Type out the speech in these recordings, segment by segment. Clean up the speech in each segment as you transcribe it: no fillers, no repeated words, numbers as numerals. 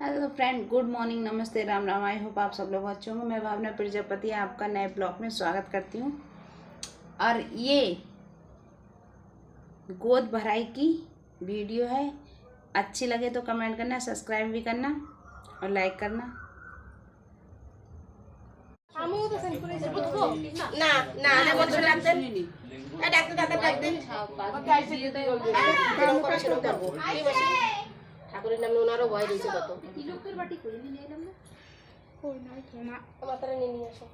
Hello friend, good morning, नमस्ते, Ram Ram. I hope आप सब लोग अच्छे होंगे। मैं भावना प्रजापति आपका नए ब्लॉग में स्वागत करती हूँ। और ये गोद भराई की वीडियो है। अच्छी लगे तो कमेंट करना, सब्सक्राइब भी करना और लाइक करना। ঠাকুরের নামে ওনারও ভয় রয়েছে কত মাথায় নিয়ে আসো।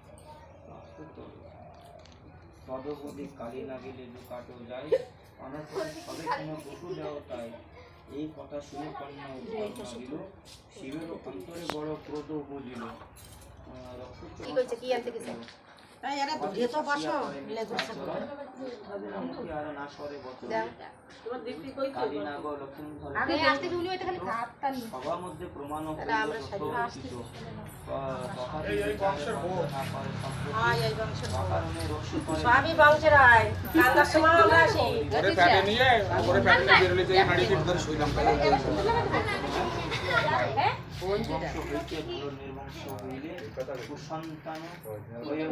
পদপতি কালী না গেলে লুকাটো যায়, অনর্থক সবে কোনো বটু দেও তাই। এই কথা শুনে কন্যা উদ্ধার ভাবিল, শিবের অন্তরে বড় ক্রোধ বুঝিল। কি বলছে, কি আনতে গেছে? সবার মধ্যে প্রমাণ সবই বংশের হয়। কান্দার সময় আমরা আসি নির্বংশ হইলে কুসন্তান হয়ে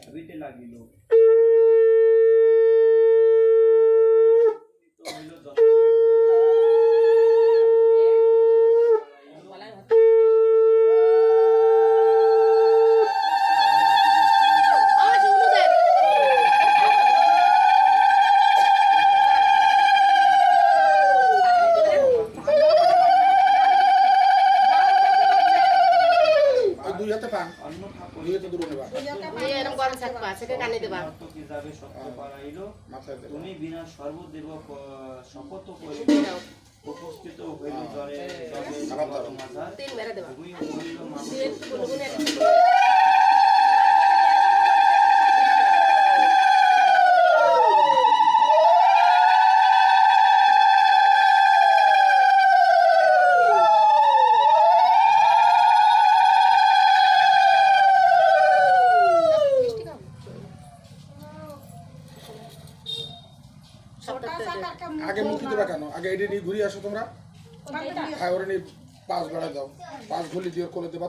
ভাবিতে লাগিল। তুমি বিনা সর্বদেব শপথ করে উপস্থিত হইল জলে আগে মুক্তি দেবা কেন? আগে এটি নিয়ে ঘুরিয়ে আসো তোমরা। হ্যাঁ, ওরা নিয়ে পাঁচ বেড়া দাও, পাঁচ ঘুলি দিয়ে কোলে দেবা।